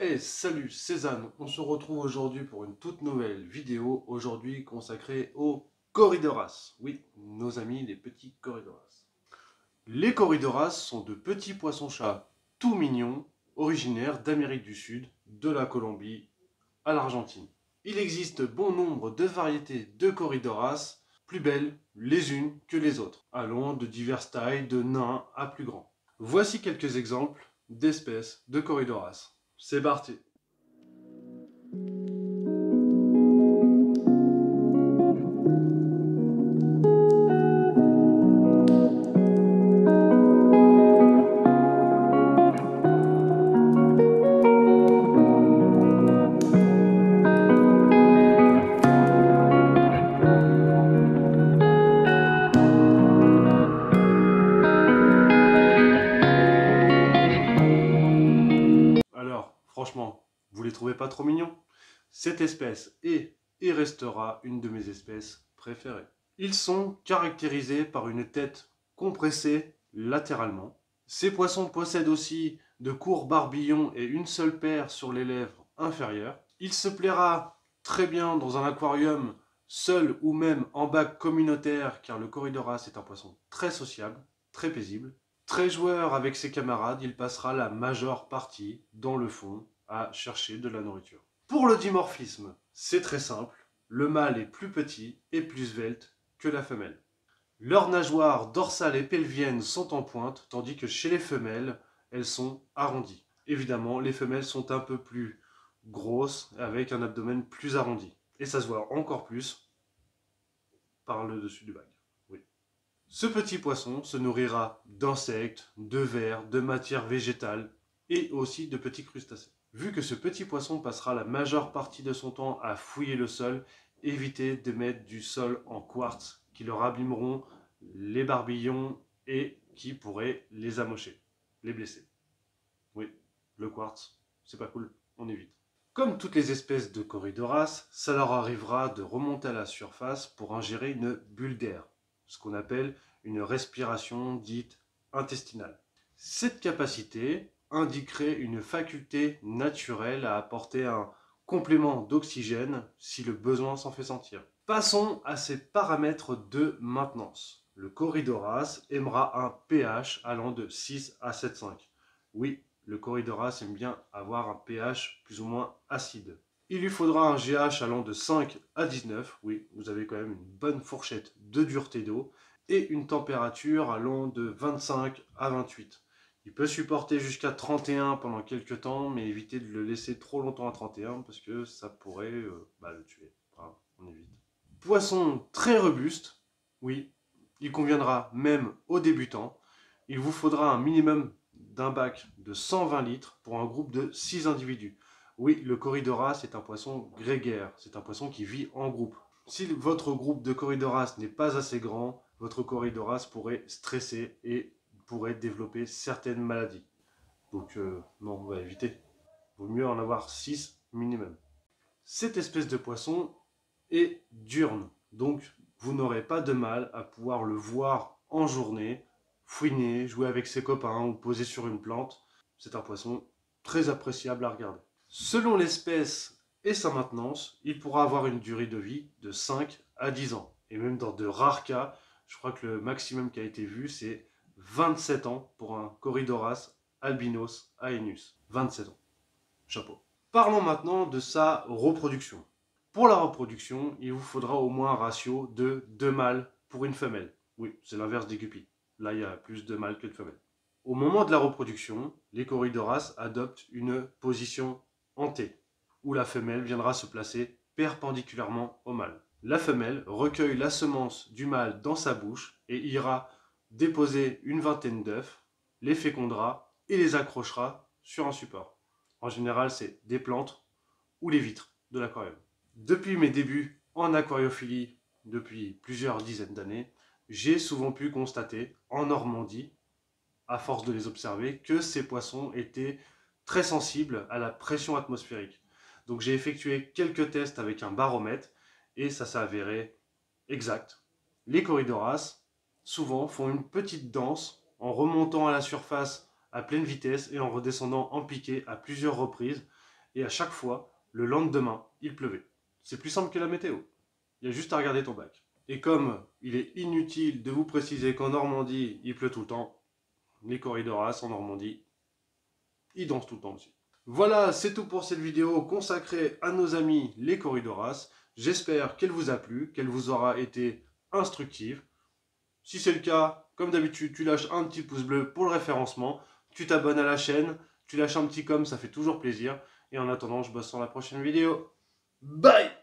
Hey, salut, c'est Zan. On se retrouve aujourd'hui pour une toute nouvelle vidéo, aujourd'hui consacrée aux Corydoras. Oui, nos amis les petits Corydoras. Les Corydoras sont de petits poissons-chats tout mignons, originaires d'Amérique du Sud, de la Colombie à l'Argentine. Il existe bon nombre de variétés de Corydoras, plus belles les unes que les autres, allant de diverses tailles, de nains à plus grands. Voici quelques exemples d'espèces de Corydoras. C'est parti. Alors, franchement, vous les trouvez pas trop mignons? Cette espèce est et restera une de mes espèces préférées. Ils sont caractérisés par une tête compressée latéralement. Ces poissons possèdent aussi de courts barbillons et une seule paire sur les lèvres inférieures. Il se plaira très bien dans un aquarium seul ou même en bac communautaire car le Corydoras est un poisson très sociable, très paisible. Très joueur avec ses camarades, il passera la majeure partie dans le fond à chercher de la nourriture. Pour le dimorphisme, c'est très simple. Le mâle est plus petit et plus svelte que la femelle. Leurs nageoires dorsales et pelviennes sont en pointe, tandis que chez les femelles, elles sont arrondies. Évidemment, les femelles sont un peu plus grosses, avec un abdomen plus arrondi. Et ça se voit encore plus par le dessus du bac. Oui. Ce petit poisson se nourrira d'insectes, de vers, de matières végétales et aussi de petits crustacés. Vu que ce petit poisson passera la majeure partie de son temps à fouiller le sol, évitez de mettre du sol en quartz qui leur abîmeront les barbillons et qui pourraient les amocher, les blesser. Oui, le quartz, c'est pas cool, on évite. Comme toutes les espèces de Corydoras, ça leur arrivera de remonter à la surface pour ingérer une bulle d'air, ce qu'on appelle une respiration dite intestinale. Cette capacité indiquerait une faculté naturelle à apporter un complément d'oxygène si le besoin s'en fait sentir. Passons à ses paramètres de maintenance. Le Corydoras aimera un pH allant de 6 à 7,5. Oui, le Corydoras aime bien avoir un pH plus ou moins acide. Il lui faudra un GH allant de 5 à 19, oui, vous avez quand même une bonne fourchette de dureté d'eau, et une température allant de 25 à 28. Il peut supporter jusqu'à 31 pendant quelques temps, mais évitez de le laisser trop longtemps à 31 parce que ça pourrait le tuer. Enfin, on évite. Poisson très robuste, oui, il conviendra même aux débutants. Il vous faudra un minimum d'un bac de 120 litres pour un groupe de 6 individus. Oui, le Corydoras est un poisson grégaire, c'est un poisson qui vit en groupe. Si votre groupe de Corydoras n'est pas assez grand, votre Corydoras pourrait stresser et pourrait développer certaines maladies. Donc non, on va éviter. Vaut mieux en avoir 6 minimum. Cette espèce de poisson est diurne, donc vous n'aurez pas de mal à pouvoir le voir en journée, fouiner, jouer avec ses copains ou poser sur une plante. C'est un poisson très appréciable à regarder. Selon l'espèce et sa maintenance, il pourra avoir une durée de vie de 5 à 10 ans. Et même dans de rares cas, je crois que le maximum qui a été vu, c'est 27 ans pour un Corydoras albinos aenus. 27 ans. Chapeau. Parlons maintenant de sa reproduction. Pour la reproduction, il vous faudra au moins un ratio de 2 mâles pour une femelle. Oui, c'est l'inverse des guppies. Là, il y a plus de mâles que de femelles. Au moment de la reproduction, les Corydoras adoptent une position en T, où la femelle viendra se placer perpendiculairement au mâle. La femelle recueille la semence du mâle dans sa bouche et ira déposer une vingtaine d'œufs, les fécondera et les accrochera sur un support. En général, c'est des plantes ou les vitres de l'aquarium. Depuis mes débuts en aquariophilie, depuis plusieurs dizaines d'années, j'ai souvent pu constater en Normandie, à force de les observer, que ces poissons étaient très sensibles à la pression atmosphérique. Donc j'ai effectué quelques tests avec un baromètre et ça s'est avéré exact. Les Corydoras, souvent, font une petite danse en remontant à la surface à pleine vitesse et en redescendant en piqué à plusieurs reprises. Et à chaque fois, le lendemain, il pleuvait. C'est plus simple que la météo. Il y a juste à regarder ton bac. Et comme il est inutile de vous préciser qu'en Normandie, il pleut tout le temps, les corridoras en Normandie, ils dansent tout le temps aussi. Voilà, c'est tout pour cette vidéo consacrée à nos amis les corridoras. J'espère qu'elle vous a plu, qu'elle vous aura été instructive. Si c'est le cas, comme d'habitude, tu lâches un petit pouce bleu pour le référencement, tu t'abonnes à la chaîne, tu lâches un petit com, ça fait toujours plaisir. Et en attendant, je bosse sur la prochaine vidéo. Bye!